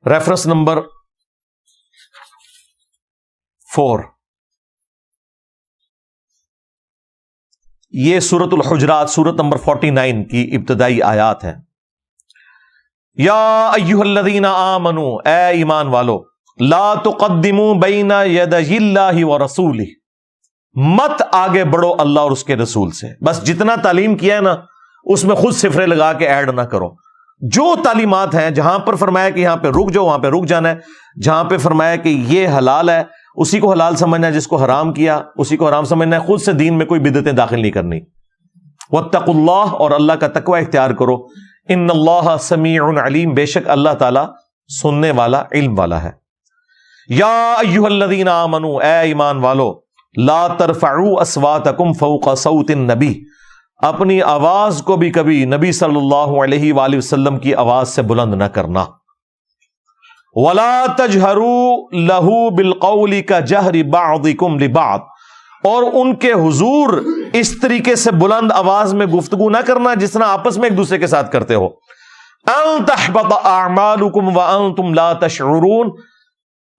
Reference number 4. یہ سورۃ الحجرات سورت نمبر 49 کی ابتدائی آیات ہیں. یا ایھا الذین آمنوا، اے ایمان والو، لا تقدموا بین یدی اللہ ورسولہ، مت آگے بڑھو اللہ اور اس کے رسول سے. بس جتنا تعلیم کیا ہے نا اس میں خود صفرے لگا کے ایڈ نہ کرو. جو تعلیمات ہیں، جہاں پر فرمایا کہ یہاں پہ رک جاؤ وہاں پہ رک جانا ہے، جہاں پہ فرمایا کہ یہ حلال ہے اسی کو حلال سمجھنا ہے، جس کو حرام کیا اسی کو حرام سمجھنا ہے. خود سے دین میں کوئی بدعتیں داخل نہیں کرنی. واتقوا اللہ، اور اللہ کا تقوی اختیار کرو. ان اللہ سمیع علیم، بے شک اللہ تعالی سننے والا علم والا ہے. یا ایھا الذین آمنوا، اے ایمان والو، لا ترفعوا اصواتکم فوق صوت النبی، اپنی آواز کو بھی کبھی نبی صلی اللہ علیہ وآلہ وسلم کی آواز سے بلند نہ کرنا. ولا تجہروا لہ بالقول کجہر بعضکم لبعض، اور ان کے حضور اس طریقے سے بلند آواز میں گفتگو نہ کرنا جس طرح آپس میں ایک دوسرے کے ساتھ کرتے ہو. ان تحبط اعمالکم وانتم لا تشعرون،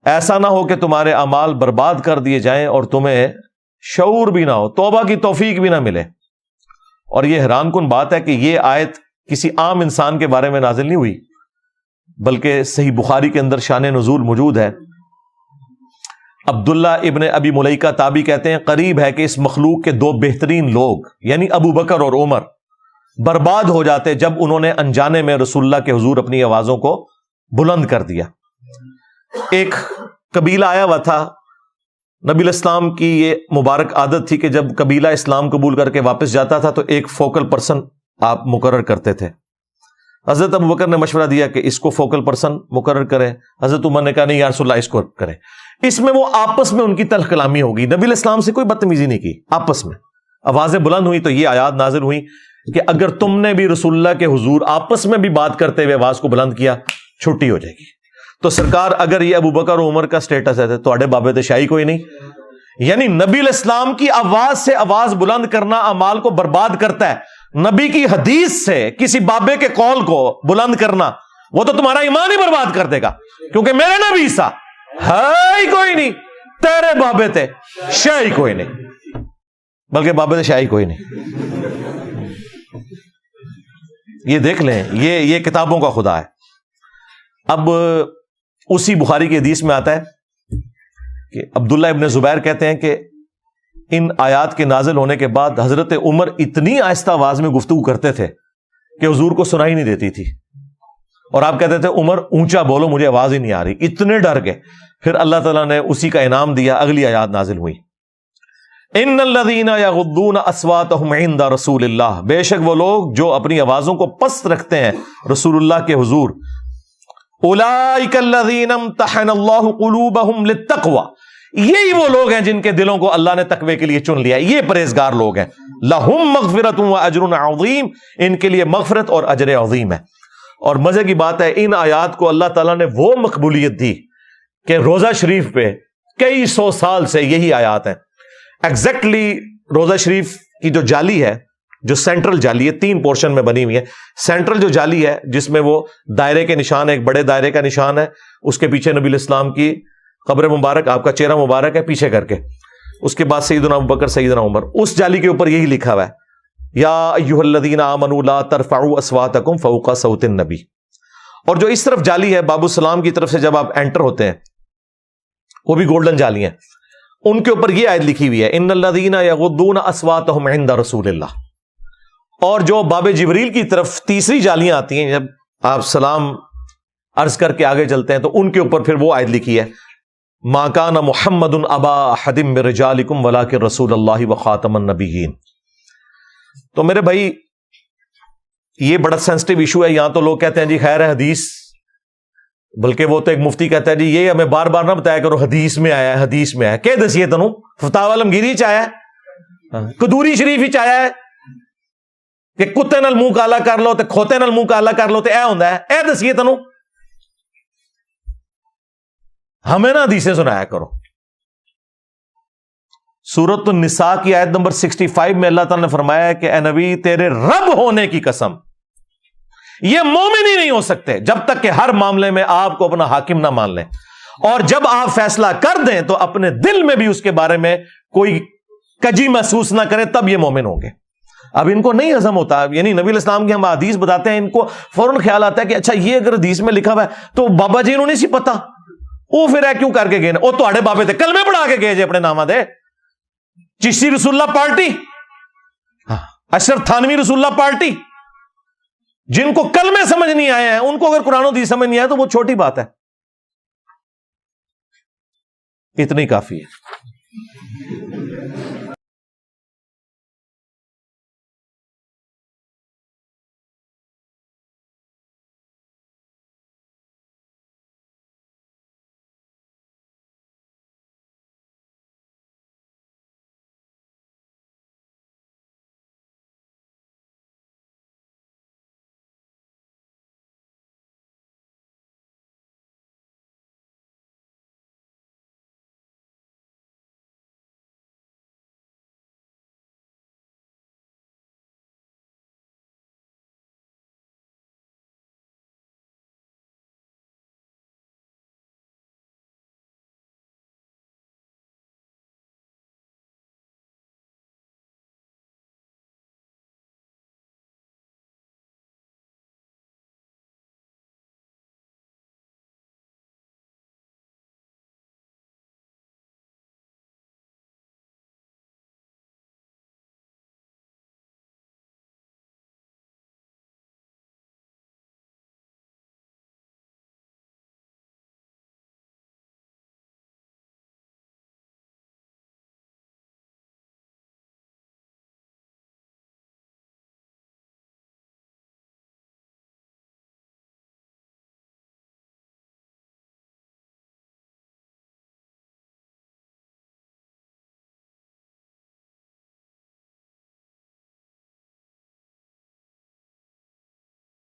ایسا نہ ہو کہ تمہارے اعمال برباد کر دیے جائیں اور تمہیں شعور بھی نہ ہو، توبہ کی توفیق بھی نہ ملے. اور یہ حیران کن بات ہے کہ یہ آیت کسی عام انسان کے بارے میں نازل نہیں ہوئی، بلکہ صحیح بخاری کے اندر شان نزول موجود ہے. عبداللہ ابن ابی ملیکہ تابعی کہتے ہیں قریب ہے کہ اس مخلوق کے دو بہترین لوگ یعنی ابو بکر اور عمر برباد ہو جاتے جب انہوں نے انجانے میں رسول اللہ کے حضور اپنی آوازوں کو بلند کر دیا. ایک قبیلہ آیا ہوا تھا، نبی الاسلام کی یہ مبارک عادت تھی کہ جب قبیلہ اسلام قبول کر کے واپس جاتا تھا تو ایک فوکل پرسن آپ مقرر کرتے تھے. حضرت ابو بکر نے مشورہ دیا کہ اس کو فوکل پرسن مقرر کرے. حضرت عمر نے کہا نہیں یا رسول اللہ اس کو کرے. اس میں وہ آپس میں ان کی تلخ کلامی ہوگی، نبی الاسلام سے کوئی بدتمیزی نہیں کی، آپس میں آوازیں بلند ہوئی. تو یہ آیات نازل ہوئی کہ اگر تم نے بھی رسول اللہ کے حضور آپس میں بھی بات کرتے ہوئے آواز کو بلند کیا چھٹی ہو جائے گی. تو سرکار اگر یہ ابو بکر و عمر کا سٹیٹس ہے تو اڑے بابے شاہی کوئی نہیں. یعنی نبی الاسلام کی آواز سے آواز بلند کرنا اعمال کو برباد کرتا ہے. نبی کی حدیث سے کسی بابے کے قول کو بلند کرنا وہ تو تمہارا ایمان ہی برباد کر دے گا، کیونکہ میرے نبی سا ہے ہی کوئی نہیں، تیرے بابے تے شاہی کوئی نہیں، بلکہ بابے تے شاہی کوئی نہیں. یہ دیکھ لیں، یہ کتابوں کا خدا ہے. اب اسی بخاری کی حدیث میں آتا ہے کہ عبداللہ ابن زبیر کہتے ہیں کہ ان آیات کے نازل ہونے کے بعد حضرت عمر اتنی آہستہ آواز میں گفتگو کرتے تھے کہ حضور کو سنائی نہیں دیتی تھی، اور آپ کہتے تھے عمر اونچا بولو مجھے آواز ہی نہیں آ رہی. اتنے ڈر گئے. پھر اللہ تعالیٰ نے اسی کا انعام دیا، اگلی آیات نازل ہوئی. ان الذین یغضون اصواتهم عند رسول اللہ، بے شک وہ لوگ جو اپنی آوازوں کو پست رکھتے ہیں رسول اللہ کے حضور. اولئک الذین امتحن اللہ قلوبهم للتقوی، یہی وہ لوگ ہیں جن کے دلوں کو اللہ نے تقوی کے لیے چن لیا. یہ پرہیزگار لوگ ہیں. لہم مغفرۃ واجر عظیم، ان کے لیے مغفرت اور اجر عظیم ہے. اور مزے کی بات ہے ان آیات کو اللہ تعالیٰ نے وہ مقبولیت دی کہ روزہ شریف پہ کئی سو سال سے یہی آیات ہیں. ایگزیکٹلی روزہ شریف کی جو جالی ہے، جو سینٹرل جالی ہے، 3 پورشن میں بنی ہوئی ہے. سینٹرل جو جالی ہے جس میں وہ دائرے کے نشان، ایک بڑے دائرے کا نشان ہے، اس کے پیچھے نبی الاسلام کی قبر مبارک، آپ کا چہرہ مبارک ہے پیچھے کر کے، اس کے بعد سیدنا ابو بکر سیدنا عمر. اس جالی کے اوپر یہی لکھا ہوا ہے یا ایھا الذین آمنوا لا ترفعوا اصواتکم فوق صوت النبی. اور جو اس طرف جالی ہے باب السلام کی طرف سے جب آپ انٹر ہوتے ہیں، وہ بھی گولڈن جالی ہیں، ان کے اوپر یہ آیت لکھی ہوئی ہے ان الذین یغضون اصواتهم عند رسول اللہ. اور جو باب جبریل کی طرف تیسری جالیاں آتی ہیں، جب آپ سلام عرض کر کے آگے چلتے ہیں تو ان کے اوپر پھر وہ آیت لکھی ہے ما کان محمد ابا احد من رجالکم ولکن رسول اللہ وخاتم النبیین. تو میرے بھائی یہ بڑا سینسٹیو ایشو ہے. یہاں تو لوگ کہتے ہیں جی خیر ہے حدیث، بلکہ وہ تو ایک مفتی کہتا ہے جی یہ ہمیں بار بار نہ بتایا کرو حدیث میں آیا ہے، حدیث میں آیا ہے. کہ دسیے تنوں فتاوی عالمگیری چایا ہے، قدوری شریف ہی چایا ہے کہ کتے نال منہ کالا کر لو تے کھوتے نال منہ کالا کر لو تے اے ہوندا ہے. اے دسیے تنوں، ہمیں نہ حدیثیں سنایا کرو. سورۃ النساء کی آیت نمبر 65 میں اللہ تعالیٰ نے فرمایا ہے کہ اے نبی تیرے رب ہونے کی قسم یہ مومن ہی نہیں ہو سکتے جب تک کہ ہر معاملے میں آپ کو اپنا حاکم نہ مان لیں، اور جب آپ فیصلہ کر دیں تو اپنے دل میں بھی اس کے بارے میں کوئی کجی محسوس نہ کریں، تب یہ مومن ہوں گے۔ اب ان کو نہیں ہضم ہوتا، یعنی نبی علیہ السلام کی ہم حدیث بتاتے ہیں، ان کو فوراً خیال آتا ہے کہ اچھا یہ اگر حدیث میں لکھا ہوا ہے تو بابا جی انہوں نہیں سی پتا، وہ پھر ہے کیوں کر کے گئے، وہ تھوڑے بابے تھے کلمے پڑھا کے گئے جی اپنے نامہ دے، چشتی رسول اللہ پارٹی، اشرف تھانوی رسول اللہ پارٹی، جن کو کلمے سمجھ نہیں آئے ہیں ان کو اگر قرآن و حدیث سمجھ نہیں آئے تو وہ چھوٹی بات ہے، اتنی کافی ہے۔